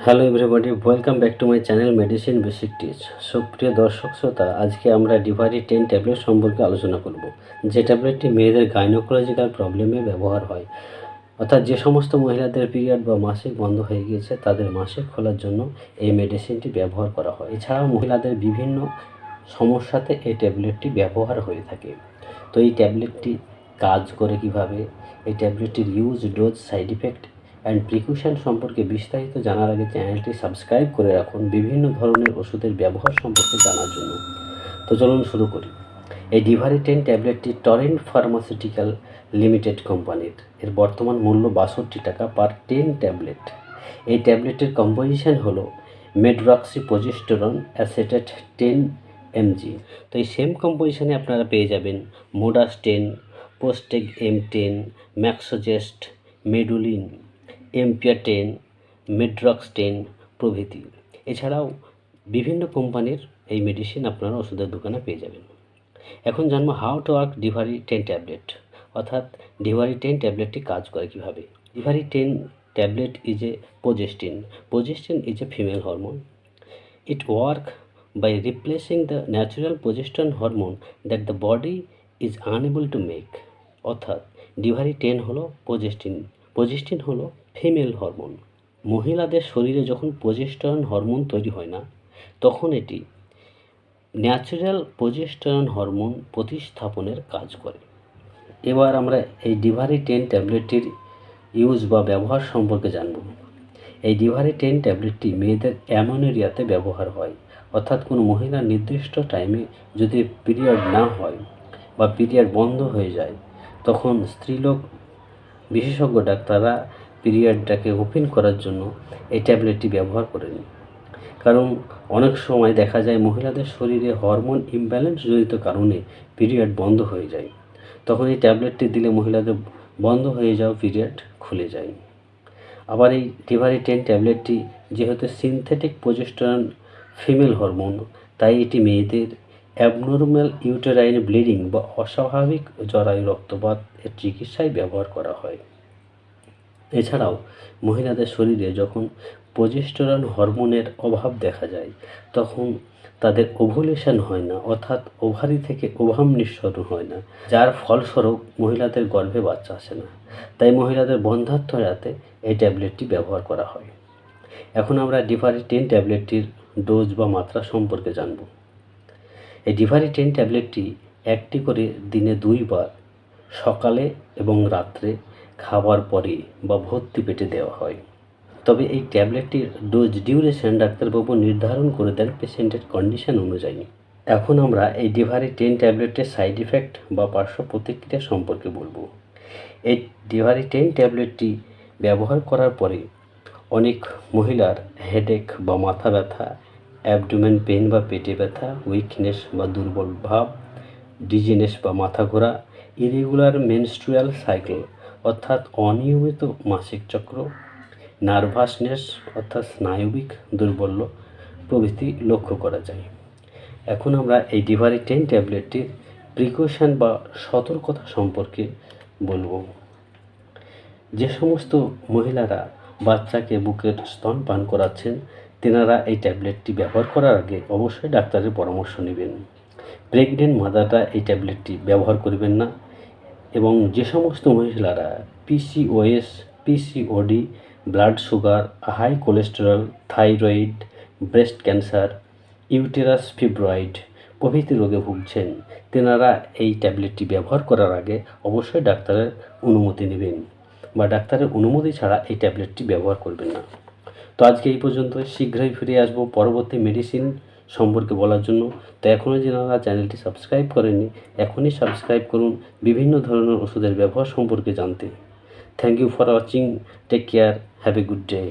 Hello everybody, welcome back to my channel medicine basic teach. সুপ্রিয় দর্শক শ্রোতা, আজকে আমরা ডিভারি 10 ট্যাবলেট সম্পর্কে আলোচনা করব। যে ট্যাবলেটটি মেয়েদের গাইনোকোলজিক্যাল প্রবলেমে ব্যবহার হয়, অর্থাৎ যে সমস্ত মহিলাদের পিরিয়ড বা মাসিক বন্ধ হয়ে গিয়েছে তাদের মাসিক খোলার জন্য এই মেডিসিনটি ব্যবহার করা হয়। এছাড়াও মহিলাদের বিভিন্ন সমস্যাতে এই ট্যাবলেটটি ব্যবহার হয়ে থাকে। তো এই ট্যাবলেটটি কাজ করে কিভাবে, এই ট্যাবলেটটির use, dose, side effect and precaution সম্পর্কে বিস্তারিত জানার আগে চ্যানেলটি সাবস্ক্রাইব করে রাখুন বিভিন্ন ধরনের ওষুধের ব্যবহার সম্পর্কে জানার জন্য। তো চলুন শুরু করি। এই ডিভারি 10 ট্যাবলেটটি টরেন্ট ফার্মাসিউটিক্যাল লিমিটেড কোম্পানির। এর বর্তমান মূল্য 62 টাকা পার 10 ট্যাবলেট। এই ট্যাবলেটের কম্পোজিশন হলো মেড্রক্সিপ্রোজেস্টেরন অ্যাসেটেট 10 mg। তো এই সেম কম্পোজিশনে আপনারা পেয়ে যাবেন মোডাস 10, পোস্টেগ M10, ম্যাক্সোজেস্ট, মেডুলিন, এম্পিয়া 10, মেড্রক্স 10 প্রভৃতি। এছাড়াও বিভিন্ন কোম্পানির এই মেডিসিন আপনারা ওষুধের দোকানে পেয়ে যাবেন। এখন জানবো হাউ টু ওয়ার্ক ডিভারি 10 ট্যাবলেট, অর্থাৎ ডিভারি 10 ট্যাবলেটটি কাজ করে কীভাবে। ডিভারি 10 tablet is a progestin. Progestin is a female hormone. It works by replacing the natural progesterone hormone that the body is unable to make. অর্থাৎ ডিভারি 10 হলো প্রোজেস্টিন হলো ফিমেল হরমোন। মহিলাদের শরীরে যখন প্রোজেস্টেরন হরমোন তৈরি হয় না, তখন এটি ন্যাচারাল প্রোজেস্টেরন হরমোন প্রতিস্থাপনের কাজ করে। এবার আমরা এই ডিভারি 10 ট্যাবলেটটির ইউজ বা ব্যবহার সম্পর্কে জানব। এই ডিভারি 10 ট্যাবলেটটি মেয়েদের অ্যামেনোরিয়াতে ব্যবহার হয়, অর্থাৎ কোনো মহিলার নির্দিষ্ট টাইমে যদি পিরিয়ড না হয় বা পিরিয়ড বন্ধ হয়ে যায়, তখন স্ত্রীলোক বিশেষজ্ঞ ডাক্তাররা পিরিয়ডটাকে ওপেন করার জন্য এই ট্যাবলেটটি ব্যবহার করেন। কারণ অনেক সময় দেখা যায় মহিলাদের শরীরে হরমোন ইমব্যালেন্স জনিত কারণে পিরিয়ড বন্ধ হয়ে যায়, তখন এই ট্যাবলেটটি দিলে মহিলাদের বন্ধ হয়ে যাওয়া পিরিয়ড খুলে যায়। আবার এই ডিভারি 10 ট্যাবলেটটি যেহেতু সিনথেটিক প্রোজেস্টেরন ফিমেল হরমোন, তাই এটি মেয়েদের অ্যাবনর্ম্যাল ইউটেরাইন ব্লিডিং বা অস্বাভাবিক জরায়ু রক্তপাত এর চিকিৎসায় ব্যবহার করা হয়। এছাড়াও মহিলাদের শরীরে যখন প্রোজেস্টেরন হরমোনের অভাব দেখা যায়, তখন তাদের ওভুলেশন হয় না, অর্থাৎ ওভারি থেকে ওভাম নিঃসরণ হয় না, যার ফলস্বরূপ মহিলাদের গর্ভে বাচ্চা আসে না। তাই মহিলাদের বন্ধ্যাত্ব এড়াতে এই ট্যাবলেটটি ব্যবহার করা হয়। এখন আমরা ডিভারি 10 ট্যাবলেটটির ডোজ বা মাত্রা সম্পর্কে জানব। এই ডিভারি 10 ট্যাবলেটটি একটি করে দিনে 2 বার, সকালে এবং রাত্রে খাবার পরে বা ভর্তি পেটে দেওয়া হয়। তবে এই ট্যাবলেটটির ডোজ ডিউরেশন ডাক্তারবাবু নির্ধারণ করে দেন পেশেন্টের কন্ডিশন অনুযায়ী। এখন আমরা এই ডিভারি 10 ট্যাবলেটের সাইড ইফেক্ট বা পার্শ্ব প্রতিক্রিয়া সম্পর্কে বলবো। এই ডিভারি 10 ট্যাবলেটটি ব্যবহার করার পরে অনেক মহিলার হেডেক বা মাথা ব্যথা, অ্যাবডোমেন পেন বা পেটে ব্যথা, উইকনেস বা দুর্বল ভাব, ডিজিনেস বা মাথা ঘোরা, ইরেগুলার মেনস্ট্রুয়াল সাইকেল অর্থাৎ অনিয়মিত মাসিক চক্র, নার্ভাসনেস অর্থাৎ স্নায়বিক দুর্বল্য প্রভৃতি লক্ষ্য করা যায়। এখন আমরা এই ডিভারি 10 ট্যাবলেটটির প্রিকশন বা সতর্কতা সম্পর্কে বলবো। যে সমস্ত মহিলারা বাচ্চাকে বুকের স্তন পান করাচ্ছেন, তেনারা এই ট্যাবলেটটি ব্যবহার করার আগে অবশ্যই ডাক্তারের পরামর্শ নেবেন। প্রেগনেন্ট মাদাররা এই ট্যাবলেটটি ব্যবহার করবেন না। এবং যে সমস্ত মহিলারা PCOS, PCOD, blood sugar, high cholesterol, thyroid, breast cancer, uterus fibroid প্রভৃতি রোগে ভুগছেন, তেনারা এই ট্যাবলেটটি ব্যবহার করার আগে অবশ্যই ডাক্তারের অনুমতি নেবেন বা ডাক্তারের অনুমতি ছাড়া এই ট্যাবলেটটি ব্যবহার করবেন না। তো আজকে এই পর্যন্ত। শীঘ্রই ফিরে আসবো পরবর্তী মেডিসিন সম্পর্কে বলার জন্য। তো এখনও যারা চ্যানেলটি সাবস্ক্রাইব করেননি, এখনই সাবস্ক্রাইব করুন বিভিন্ন ধরনের ওষুধের ব্যবহার সম্পর্কে জানতে। Thank you for watching. Take care. Have a good day.